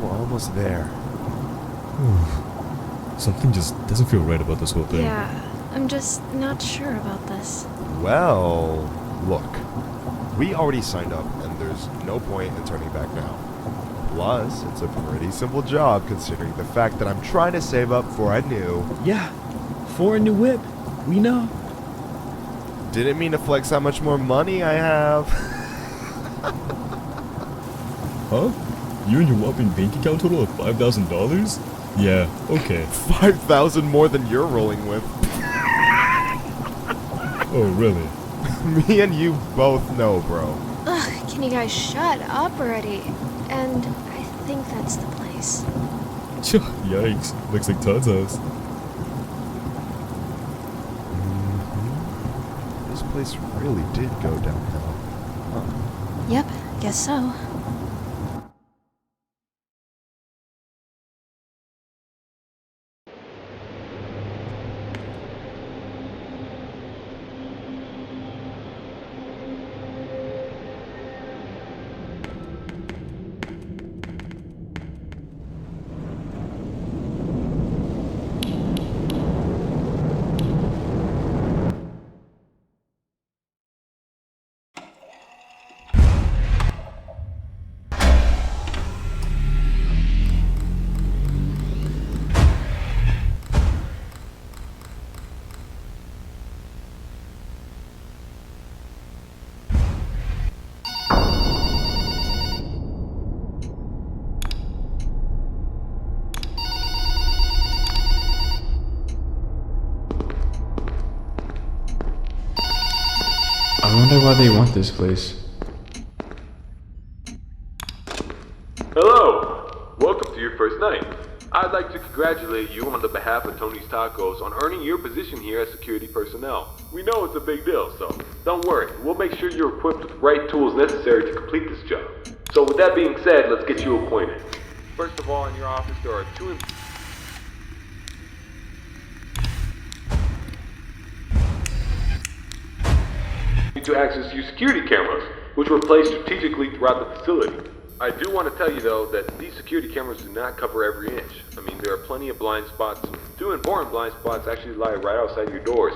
we're almost there. Something just doesn't feel right about this whole thing. Yeah, I'm just not sure about this. Well, look. We already signed up, and there's no point in turning back now. Plus, it's a pretty simple job considering the fact that I'm trying to save up for a new... Yeah, for a new whip. We know. Didn't mean to flex how much more money I have. Huh? You and your whopping bank account total of $5,000? Yeah, okay. 5,000 more than you're rolling with. Oh, really? Me and you both know, bro. Ugh, can you guys shut up already? And I think that's the place. Yikes. Looks like Todd's house. This place really did go downhill. Huh. Yep, guess so. I wonder why they want this place. Hello! Welcome to your first night. I'd like to congratulate you on the behalf of Tony's Tacos on earning your position here as security personnel. We know it's a big deal, so don't worry. We'll make sure you're equipped with the right tools necessary to complete this job. So with that being said, let's get you acquainted. First of all, in your office there are two to access your security cameras, which were placed strategically throughout the facility. I do want to tell you though that these security cameras do not cover every inch. I mean, there are plenty of blind spots. Two important blind spots actually lie right outside your doors.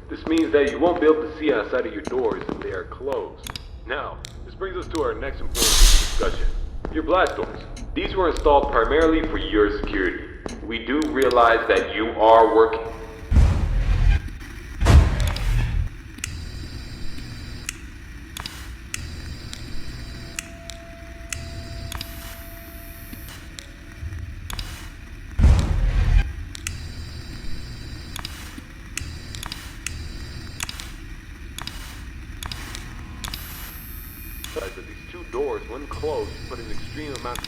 This means that you won't be able to see outside of your doors if they are closed. Now, this brings us to our next important piece of discussion. Your blast doors. These were installed primarily for your security. We do realize that you are working that these two doors, when closed, put an extreme amount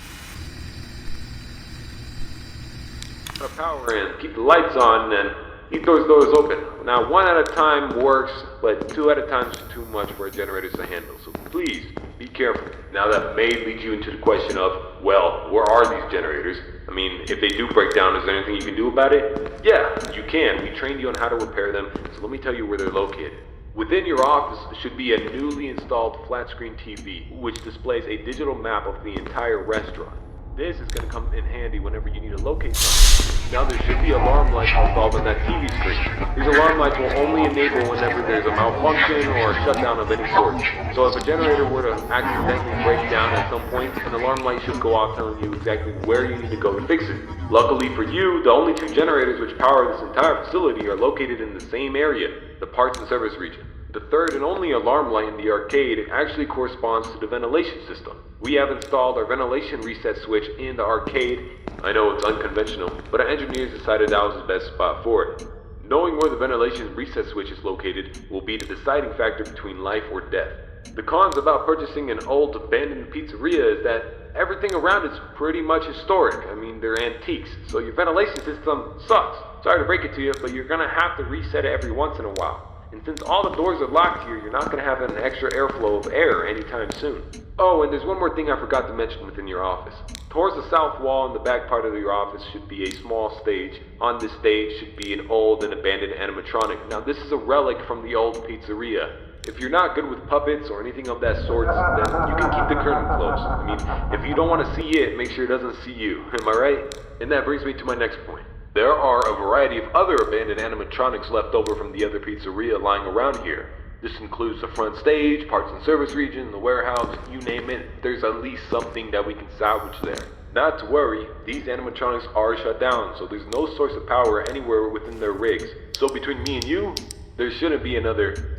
of power in, keep the lights on, and keep those doors open. Now, one at a time works, but two at a time is too much for generators to handle, so please, be careful. Now that may lead you into the question of, well, where are these generators? I mean, if they do break down, is there anything you can do about it? Yeah, you can. We trained you on how to repair them, so let me tell you where they're located. Within your office should be a newly installed flat-screen TV, which displays a digital map of the entire restaurant. This is going to come in handy whenever you need to locate something. Now there should be alarm lights installed on that TV screen. These alarm lights will only enable whenever there's a malfunction or a shutdown of any sort. So if a generator were to accidentally break down at some point, an alarm light should go off telling you exactly where you need to go to fix it. Luckily for you, the only two generators which power this entire facility are located in the same area, the parts and service region. The third and only alarm light in the arcade actually corresponds to the ventilation system. We have installed our ventilation reset switch in the arcade. I know it's unconventional, but our engineers decided that was the best spot for it. Knowing where the ventilation reset switch is located will be the deciding factor between life or death. The cons about purchasing an old abandoned pizzeria is that everything around it's pretty much historic. I mean, they're antiques, so your ventilation system sucks. Sorry to break it to you, but you're gonna have to reset it every once in a while. And since all the doors are locked here, you're not going to have an extra airflow of air anytime soon. Oh, and there's one more thing I forgot to mention within your office. Towards the south wall in the back part of your office should be a small stage. On this stage should be an old and abandoned animatronic. Now this is a relic from the old pizzeria. If you're not good with puppets or anything of that sort, then you can keep the curtain closed. I mean, if you don't want to see it, make sure it doesn't see you. Am I right? And that brings me to my next point. There are a variety of other abandoned animatronics left over from the other pizzeria lying around here. This includes the front stage, parts and service region, the warehouse, you name it. There's at least something that we can salvage there. Not to worry, these animatronics are shut down, so there's no source of power anywhere within their rigs. So between me and you, there shouldn't be another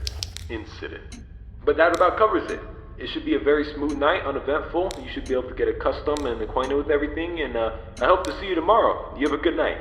incident. But that about covers it. It should be a very smooth night, uneventful. You should be able to get accustomed and acquainted with everything, and I hope to see you tomorrow. You have a good night.